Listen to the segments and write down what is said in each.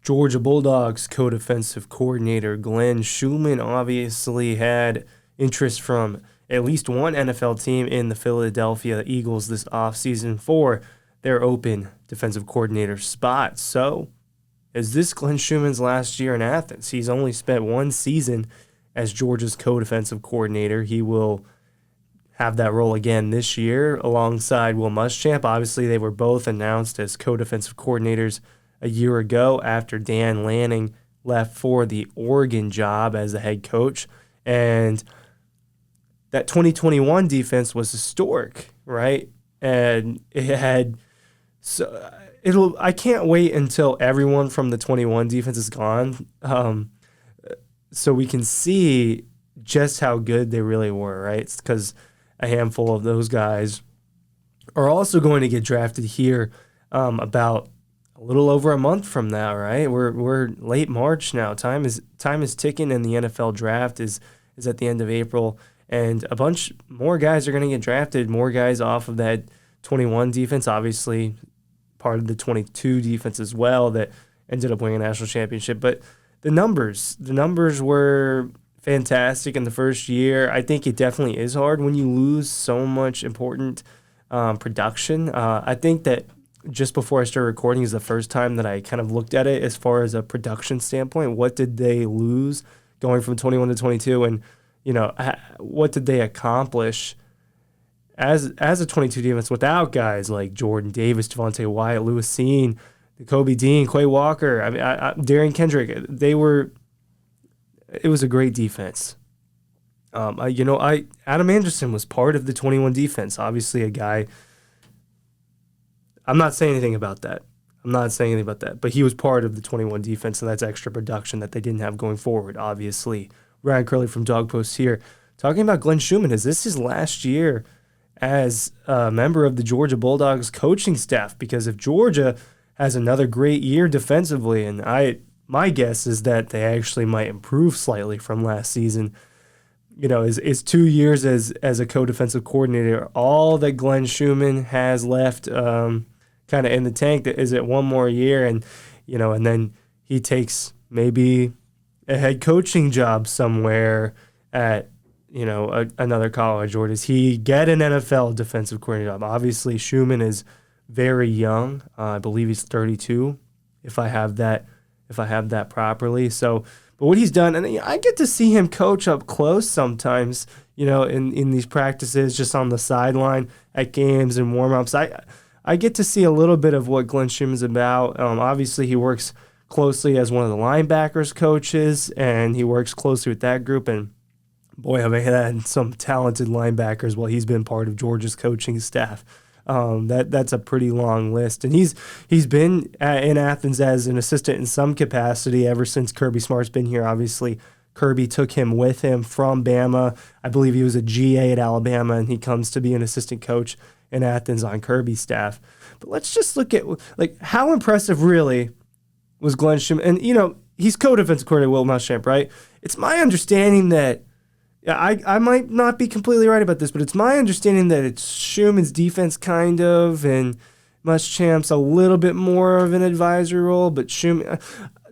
Georgia Bulldogs co-defensive coordinator Glenn Schumann obviously had interest from at least one NFL team in the Philadelphia Eagles this offseason for their open defensive coordinator spot. So, is this Glenn Schumann's last year in Athens? He's only spent one season as Georgia's co-defensive coordinator. He will have that role again this year alongside Will Muschamp. Obviously, they were both announced as co-defensive coordinators a year ago after Dan Lanning left for the Oregon job as the head coach. And that 2021 defense was historic, right? And it had I can't wait until everyone from the 21 defense is gone, so we can see just how good they really were, right? It's because a handful of those guys are also going to get drafted here about a little over a month from now, right? We're late March now. Time is ticking, and the NFL draft is at the end of April, and a bunch more guys are going to get drafted. More guys off of that 21 defense, obviously part of the 22 defense as well that ended up winning a national championship. But the numbers were fantastic in the first year. I think it definitely is hard when you lose so much important production. I think that just before I started recording is the first time that I kind of looked at it as far as a production standpoint. What did they lose going from 21 to 22? And, what did they accomplish as a 22 defense without guys like Jordan Davis, Devontae Wyatt, Lewis Cine, Kobe Dean, Quay Walker, Darian Kendrick? It was a great defense. Adam Anderson was part of the 21 defense. Obviously, a guy. I'm not saying anything about that. But he was part of the 21 defense, and that's extra production that they didn't have going forward. Obviously, Ryan Curley from Dog Post here talking about Glenn Schumann. Is this his last year as a member of the Georgia Bulldogs coaching staff? Because if Georgia has another great year defensively, and my guess is that they actually might improve slightly from last season, is 2 years as a co-defensive coordinator all that Glenn Schumann has left kind of in the tank? That is it one more year, and then he takes maybe a head coaching job somewhere at another college, or does he get an NFL defensive coordinator job? Obviously, Schumann is very young. I believe he's 32, if I have that properly. So, but what he's done, and I get to see him coach up close sometimes, in these practices, just on the sideline at games and warm-ups. I get to see a little bit of what Glenn Schumann's about. Obviously, he works closely as one of the linebackers coaches, and he works closely with that group, and boy, have they had some talented linebackers while he's been part of Georgia's coaching staff. That's a pretty long list. And he's been in Athens as an assistant in some capacity ever since Kirby Smart's been here. Obviously, Kirby took him with him from Bama. I believe he was a GA at Alabama, and he comes to be an assistant coach in Athens on Kirby's staff. But let's just look at how impressive really was Glenn Schumann. And, he's co-defensive coordinator Will Muschamp, right? It's my understanding that I might not be completely right about this, but it's my understanding that it's Schumann's defense kind of, and Muschamp's a little bit more of an advisory role, but Schumann,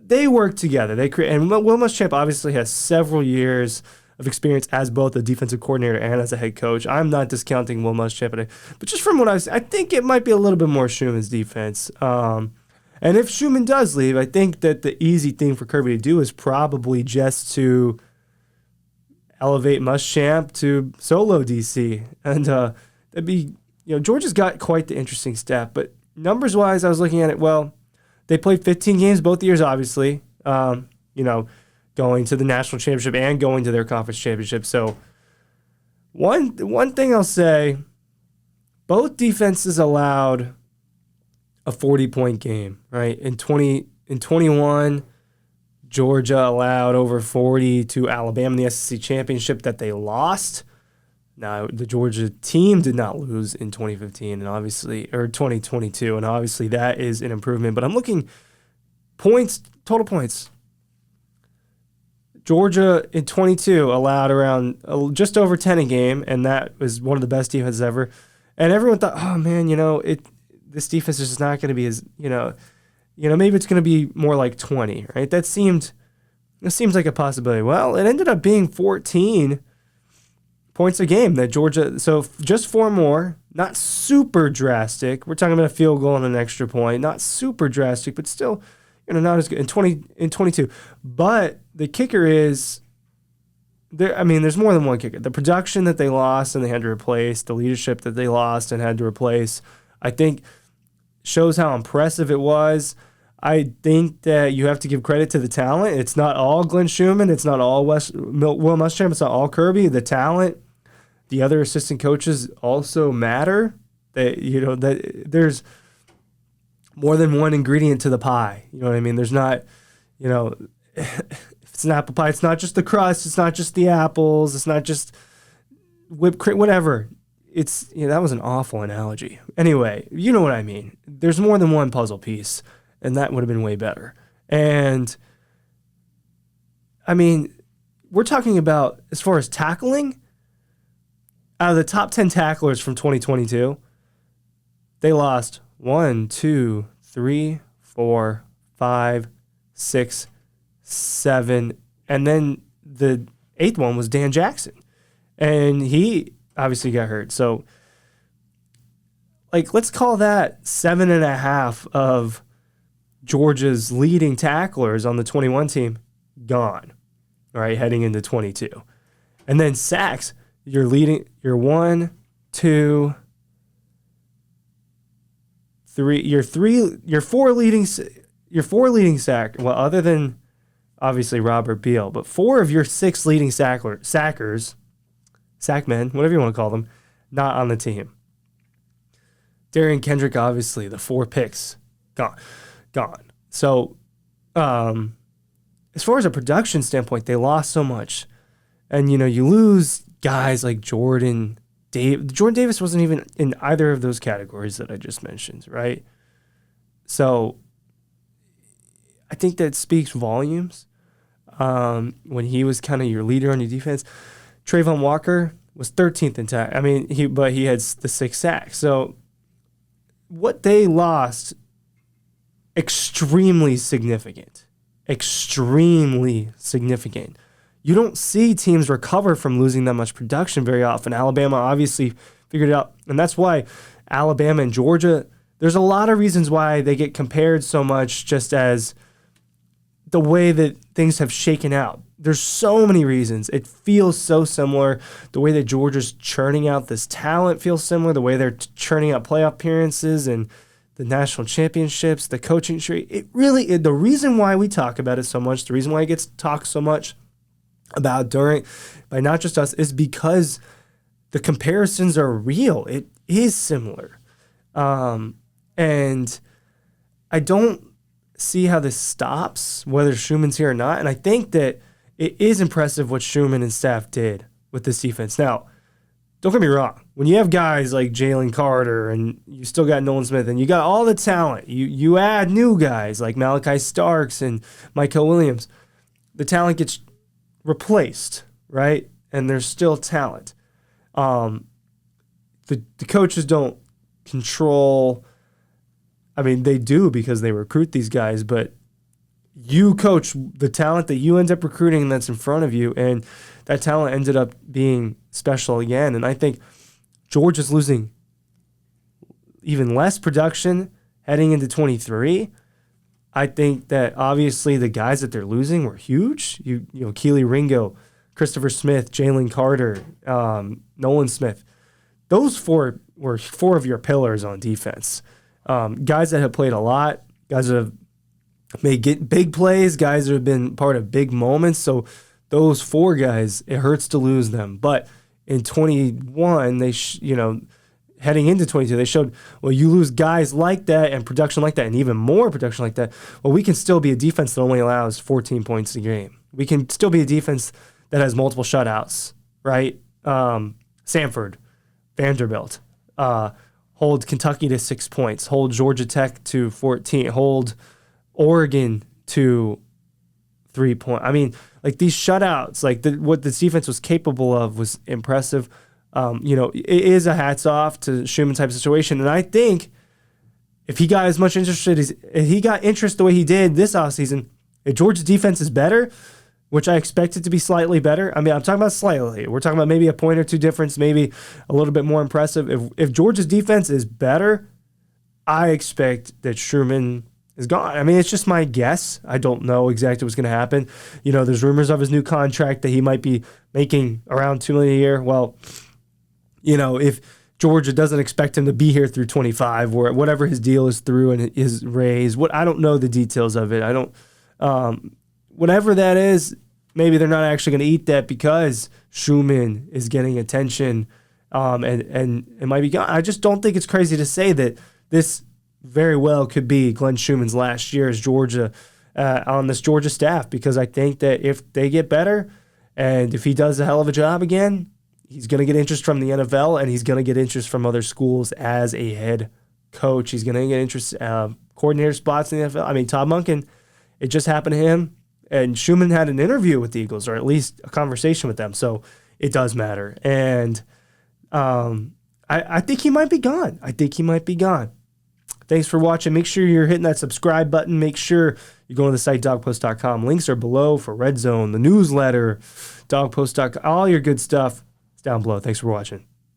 they work together. And Will Muschamp obviously has several years of experience as both a defensive coordinator and as a head coach. I'm not discounting Will Muschamp, but just from what I think it might be a little bit more Schumann's defense. And if Schumann does leave, I think that the easy thing for Kirby to do is probably just to elevate Muschamp to solo DC. And that'd be, Georgia's got quite the interesting staff. But numbers-wise, I was looking at it, they played 15 games both years, obviously, going to the national championship and going to their conference championship. So one thing I'll say, both defenses allowed a 40-point game, right? In 21, Georgia allowed over 40 to Alabama in the SEC championship that they lost. Now, the Georgia team did not lose in 2015 or 2022, and obviously that is an improvement. But I'm looking total points. Georgia in 22 allowed around just over 10 a game, and that was one of the best defenses ever. And everyone thought, oh man, this defense is just not going to be as maybe it's going to be more like 20, right? That seems like a possibility. Well, it ended up being 14 points a game that Georgia, so just 4 more, not super drastic. We're talking about a field goal and an extra point, not super drastic, but still, not as good in 22. But the kicker is there's more than one kicker. The production that they lost and they had to replace, the leadership that they lost and had to replace, I think shows how impressive it was. I think that you have to give credit to the talent. It's not all Glenn Schumann. It's not all Will Muschamp. It's not all Kirby. The talent, the other assistant coaches also matter. That there's more than one ingredient to the pie. You know what I mean? There's not, if it's an apple pie, it's not just the crust. It's not just the apples. It's not just whipped cream, whatever. That was an awful analogy. Anyway, you know what I mean. There's more than one puzzle piece, and that would have been way better. And, we're talking about, as far as tackling, out of the top 10 tacklers from 2022, they lost 1, 2, 3, 4, 5, 6, 7, and then the 8th one was Dan Jackson. And he obviously got hurt. So, let's call that 7.5 of Georgia's leading tacklers on the 21 team gone, all right, heading into 22. And then sacks, you're 1, 2, 3, your four leading sack, well, other than obviously Robert Beal, but 4 of your 6 leading sackers, sackmen, whatever you want to call them, not on the team. Darian Kendrick, obviously, the 4 picks, gone. So, as far as a production standpoint, they lost so much. And, you lose guys like Jordan Davis wasn't even in either of those categories that I just mentioned, right? So, I think that speaks volumes. When he was kind of your leader on your defense, Trayvon Walker was 13th in tackle. He had the 6 sacks. So what they lost, extremely significant. Extremely significant. You don't see teams recover from losing that much production very often. Alabama obviously figured it out, and that's why Alabama and Georgia, there's a lot of reasons why they get compared so much just as the way that things have shaken out. There's so many reasons. It feels so similar. The way that Georgia's churning out this talent feels similar. The way they're churning out playoff appearances and the national championships, the coaching tree. The reason why we talk about it so much, the reason why it gets talked so much about by not just us, is because the comparisons are real. It is similar. And I don't see how this stops, whether Schumann's here or not. And I think that it is impressive what Schumann and staff did with this defense. Now, don't get me wrong. When you have guys like Jalen Carter and you still got Nolan Smith and you got all the talent, you add new guys like Malachi Starks and Michael Williams, the talent gets replaced, right? And there's still talent. The coaches don't control. They do because they recruit these guys, but you coach the talent that you end up recruiting that's in front of you, and that talent ended up being special again. And I think Georgia's losing even less production heading into 23. I think that obviously the guys that they're losing were huge. Keely Ringo, Christopher Smith, Jalen Carter, Nolan Smith. Those 4 were 4 of your pillars on defense. Guys that have played a lot, guys that have made big plays, guys that have been part of big moments. So those 4 guys, it hurts to lose them. But in 21, they heading into 22, they showed, well, you lose guys like that and production like that and even more production like that. Well, we can still be a defense that only allows 14 points a game. We can still be a defense that has multiple shutouts, right? Samford, Vanderbilt, hold Kentucky to 6 points, hold Georgia Tech to 14, hold Oregon to 3 points. These shutouts, what the defense was capable of was impressive. It is a hats off to Schumann type situation. And I think if he got as much interest as if he got interest the way he did this offseason, if Georgia's defense is better, which I expect it to be slightly better. I mean, I'm talking about slightly. We're talking about maybe a point or two difference, maybe a little bit more impressive. If Georgia's defense is better, I expect that Schumann is gone. I mean, it's just my guess. I don't know exactly what's going to happen. You know, there's rumors of his new contract that he might be making around $2 million a year. Well, you know, if Georgia doesn't expect him to be here through 25 or whatever his deal is through and his raise, I don't know the details of it. I don't. Whatever that is, maybe they're not actually going to eat that because Schumann is getting attention, and it might be gone. I just don't think it's crazy to say that this very well could be Glenn Schumann's last year as Georgia on this Georgia staff, because I think that if they get better and if he does a hell of a job again, he's going to get interest from the NFL and he's going to get interest from other schools as a head coach. He's going to get interest coordinator spots in the NFL. I mean, Todd Monken, it just happened to him. And Schumann had an interview with the Eagles, or at least a conversation with them. So it does matter. And I think he might be gone. Thanks for watching. Make sure you're hitting that subscribe button. Make sure you go to the site, dawgpost.com. Links are below for Red Zone, the newsletter, dawgpost.com, all your good stuff. It's down below. Thanks for watching.